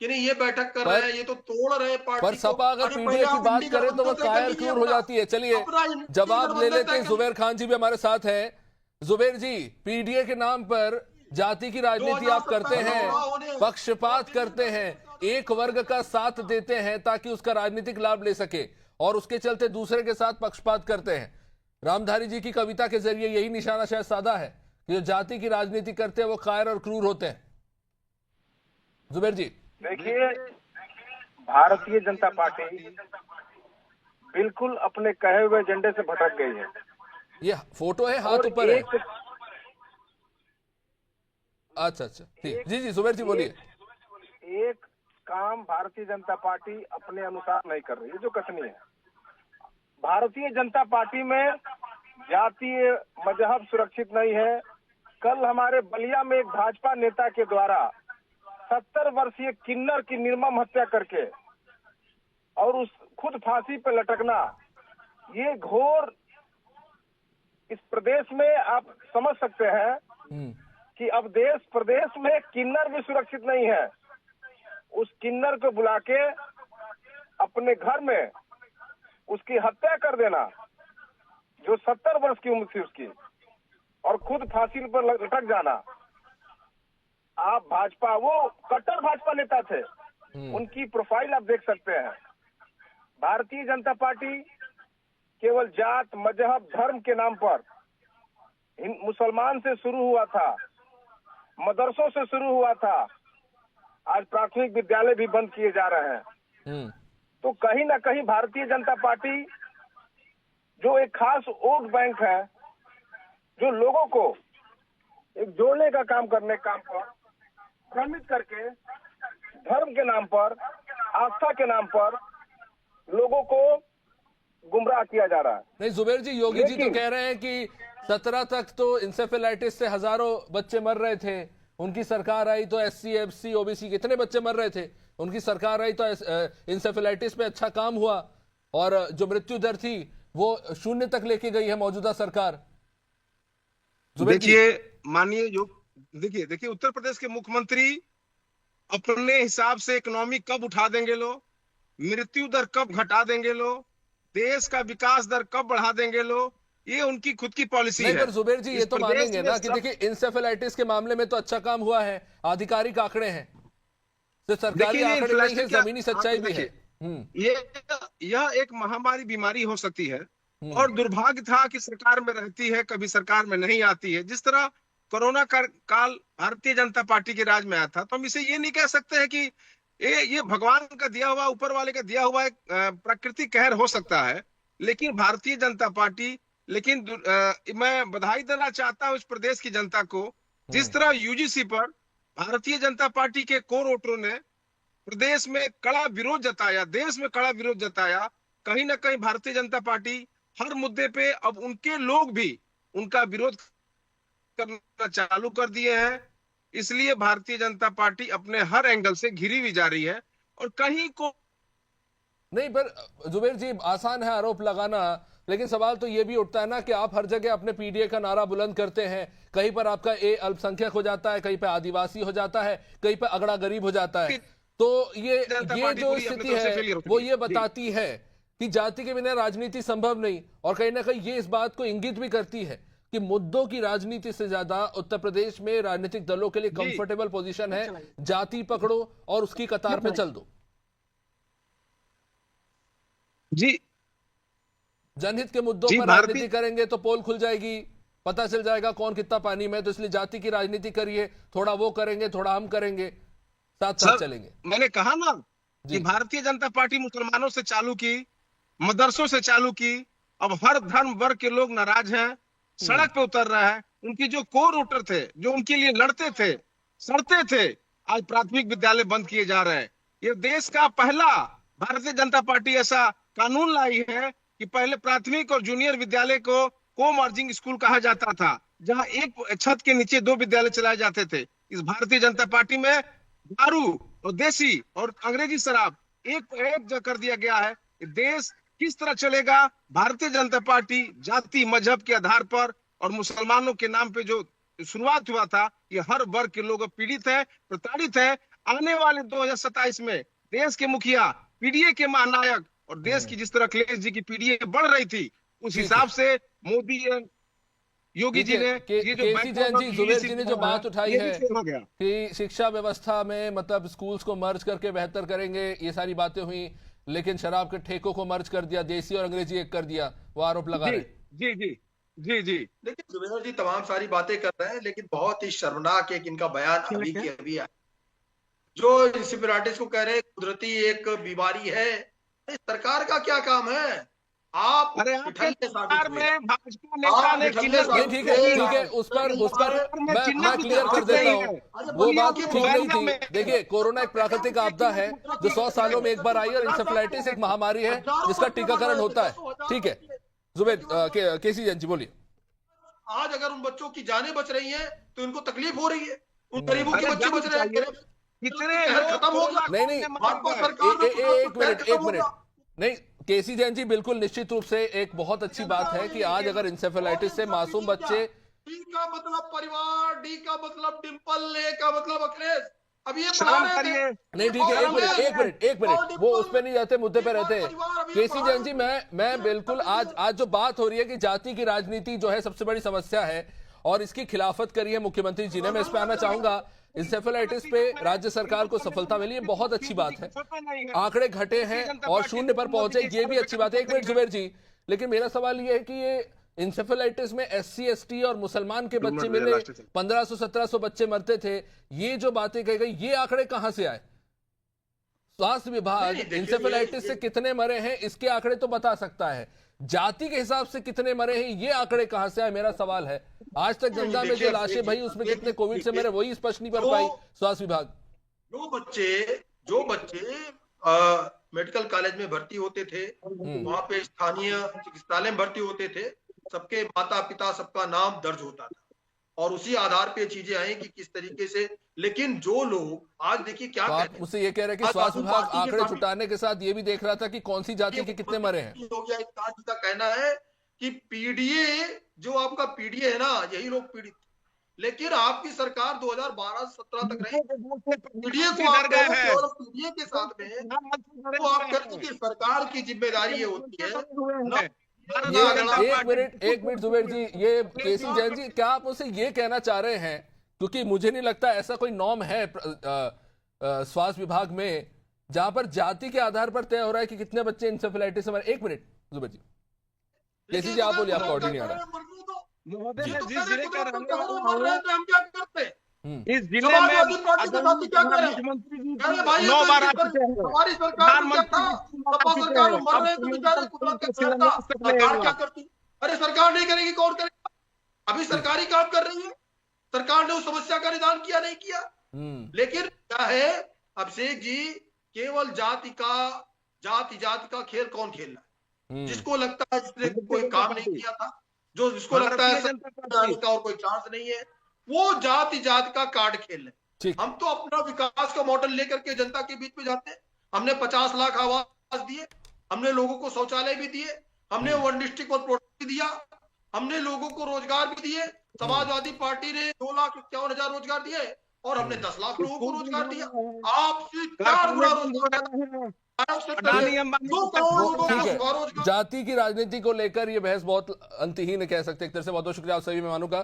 कि नहीं ये बैठक कर रहे पर हैं, ये तो तोड़ रहे हैं पर पार्टी को। सपा अगर अरे पहले पीडीए की आप बात इंडी करे तो वह गठबंधन तय कर कायर लीजिए क्रूर हो अपना, जाती है। चलिए अपना इंडी जवाब ले गठबंधन लेते तय हैं। कर जुबेर लीजिए। खान जी भी हमारे साथ हैं। जुबेर जी, पीडीए के नाम पर जाति की राजनीति आप करते 2027 में हैं, चुनाव होने हैं और पक्षपात दिल्ली में करते हैं, गठबंधन का एक वर्ग का साथ देते हैं ताकि उसका राजनीतिक लाभ ले सके, और उसके चलते दूसरे के साथ पक्षपात करते हैं। रामधारी जी की कविता के जरिए यही निशाना शायद साधा है कि जो जाति की राजनीति करते हैं वो कायर और क्रूर होते हैं। जुबेर जी, देखिए, भारतीय जनता पार्टी बिल्कुल अपने कहे हुए एजेंडे से भटक गई है। ये फोटो है, हाथ और ऊपर है। एक अच्छा अच्छा, ठीक, जी जी जुबेर जी बोलिए। एक काम भारतीय जनता पार्टी अपने अनुसार नहीं कर रही है, जो कथनी है। भारतीय जनता पार्टी में जातीय मजहब सुरक्षित नहीं है। कल हमारे बलिया में एक भाजपा नेता के द्वारा 70 वर्षीय किन्नर की निर्मम हत्या करके और उस खुद फांसी पर लटकना, ये घोर इस प्रदेश में आप समझ सकते हैं कि अब देश प्रदेश में किन्नर भी सुरक्षित नहीं है। उस किन्नर को बुला के अपने घर में उसकी हत्या कर देना, जो 70 वर्ष की उम्र थी उसकी, और खुद फांसी पर लटक जाना। आप भाजपा, वो कट्टर भाजपा नेता थे, उनकी प्रोफाइल आप देख सकते हैं। भारतीय जनता पार्टी केवल जात मजहब धर्म के नाम पर मुसलमान से शुरू हुआ था, मदरसों से शुरू हुआ था, आज प्राथमिक विद्यालय भी बंद किए जा रहे हैं। तो कहीं ना कहीं भारतीय जनता पार्टी जो एक खास वोट बैंक है, जो लोगों को एक जोड़ने का काम करने काम पर भ्रमित करके धर्म के नाम पर, आस्था के नाम पर लोगों को गुमराह किया जा रहा है। नहीं जुबेर जी, योगी जी तो कह रहे हैं कि 17 तक तो इंसेफेलाइटिस से हजारों बच्चे मर रहे थे, उनकी सरकार आई तो SC SC OBC कितने बच्चे मर रहे थे, उनकी सरकार आई तो इंसेफेलाइटिस पे अच्छा काम हुआ, और जो मृत्यु दर थी वो 0 तक लेके गई है मौजूदा सरकार। देखिए माननीय देखिए उत्तर प्रदेश के मुख्यमंत्री अपने हिसाब से इकोनॉमी कब उठा देंगे लो, मृत्यु दर कब घटा देंगे लो, देश का विकास दर कब बढ़ा देंगे लो, ये उनकी खुद की पॉलिसी है। पर जुबेर जी ये तो मानेंगे ना कि देखिए इंसेफेलाइटिस के मामले में तो अच्छा काम हुआ है, आधिकारिक आंकड़े हैं, सिर्फ सरकारी आंकड़े नहीं है, जमीनी सच्चाई भी है। यह एक महामारी बीमारी हो सकती है, और दुर्भाग्य था कि सरकार में रहती है, कभी सरकार में नहीं आती है। जिस तरह कोरोना काल भारतीय जनता पार्टी के राज में आया था, तो हम इसे ये नहीं कह सकते हैं कि ये भगवान का दिया हुआ, ऊपर वाले का दिया हुआ एक प्राकृतिक कहर हो सकता है। लेकिन भारतीय जनता पार्टी, लेकिन मैं बधाई देना चाहता हूं इस प्रदेश की जनता को, जिस तरह UGC पर भारतीय जनता पार्टी के कोर वोटरों ने प्रदेश में कड़ा विरोध जताया, देश में कड़ा विरोध जताया। कहीं ना कहीं भारतीय जनता पार्टी हर मुद्दे पे अब उनके लोग भी उनका विरोध करना चालू कर दिए हैं। इसलिए भारतीय जनता पार्टी अपने हर एंगल से घिरी हुई जा रही है, और कहीं को नहीं। पर जुबेर जी आसान है आरोप लगाना, लेकिन सवाल तो यह भी उठता है ना कि आप हर जगह अपने पीडीए का नारा बुलंद करते हैं, कहीं पर आपका अल्पसंख्यक हो जाता है, कहीं पर आदिवासी हो जाता है, कहीं पर अगड़ा गरीब हो जाता है। तो ये जो स्थिति है वो ये बताती है कि जाति के बिना राजनीति संभव नहीं, और कहीं ना कहीं ये इस बात को इंगित भी करती है कि मुद्दों की राजनीति से ज्यादा उत्तर प्रदेश में राजनीतिक दलों के लिए कंफर्टेबल पोजीशन है, जाति पकड़ो और उसकी कतार पे चल दो। जी, जनहित के मुद्दों पर राजनीति करेंगे तो पोल खुल जाएगी, पता चल जाएगा कौन कितना पानी में, तो इसलिए जाति की राजनीति करिए, थोड़ा वो करेंगे थोड़ा हम करेंगे, साथ साथ चलेंगे। मैंने कहा ना कि भारतीय जनता पार्टी मुसलमानों से चालू की, मदरसों से चालू की, अब हर धर्म वर्ग के लोग नाराज हैं, सड़क पे उतर रहा है। उनकी जो कोर वोटर थे, जो उनके लिए लड़ते थे, सड़ते थे, आज प्राथमिक विद्यालय बंद किए जा रहे हैं। ये देश का पहला भारतीय जनता पार्टी ऐसा कानून लाई है कि पहले प्राथमिक और जूनियर विद्यालय को मर्जिंग स्कूल कहा जाता था, जहां एक छत के नीचे 2 विद्यालय चलाए जाते थे। इस भारतीय जनता पार्टी में दारू और देसी और अंग्रेजी शराब एक कर दिया गया है। देश किस तरह चलेगा? भारतीय जनता पार्टी जाति मजहब के आधार पर और मुसलमानों के नाम पे जो शुरुआत हुआ था, ये हर वर्ग के लोग पीड़ित है, प्रताड़ित है। आने वाले 2027 में देश के मुखिया, पीडीए के महानायक और देश की जिस तरह अखिलेश जी की पीडीए बढ़ रही थी, उस हिसाब से मोदी योगी जी ने ये जो केसी जैन जी, जुबेर जी ने जो बात उठाई है हो गया कि शिक्षा व्यवस्था में मतलब स्कूल्स को मर्ज करके बेहतर करेंगे, ये सारी बातें हुई, लेकिन शराब के ठेकों को मर्ज कर दिया, देसी और अंग्रेजी एक कर दिया, वो आरोप लगा रहे। जी जी जी जी देखिए जुबेर जी तमाम सारी बातें कर रहे हैं, लेकिन बहुत ही शर्मनाक एक इनका बयान अभी के अभी आया, जो इंसेफेलाइटिस को कह रहे हैं कुदरती एक बीमारी है। सरकार का क्या काम है? आप अरे आपके ठिठल्ले साबित सरकार हुए। में भाजपा नेता ने ठिठल्ले नहीं, ठीक है, उस पर मैं क्लियर कर देता हूँ, वो बात ठीक नहीं थी। देखिए, कोरोना एक प्राकृतिक आपदा है जो 100 सालों में एक बार आई, और इंसेफेलाइटिस एक महामारी है जिसका टीकाकरण होता है। ठीक है जुबेर, केसी जैन जी बोलिए। आज अगर उन बच्चों की जानें बच रही हैं तो इनको तकलीफ हो रही है, उन गरीबों के बच्चे बच रहे हैं, कितने खत्म हो गया। नहीं, भाजपा सरकार एक मिनट, नहीं केसी जैन जी, बिल्कुल निश्चित रूप से एक बहुत अच्छी बात है कि आज अगर इंसेफेलाइटिस से मासूम बच्चे, डी का मतलब परिवार, डी का मतलब डिंपल, ए का मतलब अखिलेश, अब ये शर्म करिए। नहीं ठीक है, एक मिनट, वो उस पे नहीं जाते, मुद्दे पे रहते हैं। केसी जैन जी, मैं बिल्कुल आज जो बात हो रही है कि जाति की राजनीति जो है सबसे बड़ी समस्या है और इसकी खिलाफत करी है मुख्यमंत्री जी ने, मैं इस पे आना चाहूंगा। इंसेफेलाइटिस पे राज्य सरकार को सफलता मिली है, बहुत अच्छी बात है, आंकड़े घटे हैं और शून्य पर पहुंचे, ये भी अच्छी बात है। एक मिनट जुबेर जी, लेकिन मेरा सवाल ये है कि ये इंसेफेलाइटिस में SC ST और मुसलमान के बच्चे मिले, 1500-1700 बच्चे मरते थे, ये जो बातें कही गई, ये आंकड़े कहां से आए? स्वास्थ्य विभाग इंसेफेलाइटिस से कितने मरे हैं इसके आंकड़े तो बता सकता है, जाति के हिसाब से कितने मरे हैं ये आंकड़े कहां से आए, मेरा सवाल है। आज तक गंगा में जो लाशें भाई उसमें कितने कोविड से मरे, वही स्पष्ट नहीं कर पाई स्वास्थ्य विभाग। जो बच्चे मेडिकल कॉलेज में भर्ती होते थे, वहां पे स्थानीय चिकित्सालय में भर्ती होते थे, सबके माता पिता सबका नाम दर्ज होता था और उसी आधार पे चीजें आई कि किस तरीके से। लेकिन जो लोग आज देखिए क्या तो आप मुझसे ये कह रहे हैं कि स्वास्थ्य विभाग आंकड़े छुटाने के साथ ये भी देख रहा था कि कौन सी जाति के कितने मरे हैं। का कहना है कि पीडीए, जो आपका पीडीए है ना, यही लोग पीड़ित, लेकिन आपकी सरकार 2012-17 तक रही, पीडीए को आप पीडीए के साथ में तो आप कहते कि सरकार की जिम्मेदारी ये होती है। एक मिनट जुबेर जी, ये केसी जैन जी, क्या आप मुझसे ये कहना चाह रहे हैं, क्योंकि मुझे नहीं लगता ऐसा कोई नॉर्म है स्वास्थ्य विभाग में जहां पर जाति के आधार पर तय हो रहा है कि कितने बच्चे इंसेफेलाइटिस से मरे। एक मिनट जुबेर जी, केसी जी आप बोलिए, आपका ऑर्डर नहीं आ रहा। जिस जिले का हम क्या करते हैं? इस जिले में मुख्यमंत्री जी 9 बार आ चुके हैं, हमारी सरकार क्या करती? अरे सरकार नहीं करेगी, कौन करेगा? अभी सरकारी काम कर रही है, सरकार ने उस समस्या का निदान किया नहीं किया। लेकिन क्या है अभिषेक जी, केवल जाति का खेल कौन खेल रहा है? जिसको लगता है जिसने कोई काम नहीं किया था, जो जिसको लगता है इसका और कोई चांस नहीं है, वो जाति का कार्ड खेल रहे। हम तो अपना विकास का मॉडल लेकर के जनता के बीच में जाते हैं। हमने 50 लाख आवास दिए, हमने लोगों को शौचालय भी दिए, हमने 1 डिस्ट्रिक्ट 1 प्रोडक्ट भी दिया, हमने लोगों को रोजगार भी दिए। समाजवादी पार्टी ने 2,51,000 रोजगार दिए और हमने 10 लाख लोगों को रोजगार दिया। आपसे 4 गुना रोजगार। जाति की राजनीति को लेकर ये बहस बहुत अंतहीन कह सकते, एक तरह से। बहुत बहुत शुक्रिया आप सभी मेहमानों का।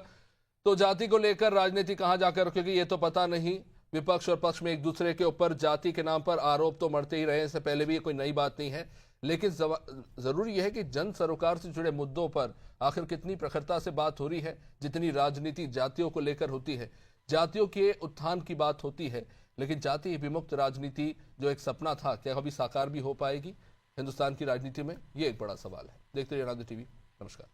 तो जाति को लेकर राजनीति कहां जाकर रुकेगी ये तो पता नहीं। विपक्ष और पक्ष में एक दूसरे के ऊपर जाति के नाम पर आरोप तो मरते ही रहे, इससे पहले भी ये कोई नई बात नहीं है, लेकिन जरूरी यह है कि जन सरोकार से जुड़े मुद्दों पर आखिर कितनी प्रखरता से बात हो रही है, जितनी राजनीति जातियों को लेकर होती है, जातियों के उत्थान की बात होती है, लेकिन जाति विमुक्त राजनीति जो एक सपना था, क्या कभी साकार भी हो पाएगी हिंदुस्तान की राजनीति में? ये एक बड़ा सवाल है। देखते रहिए अनादि टीवी। नमस्कार।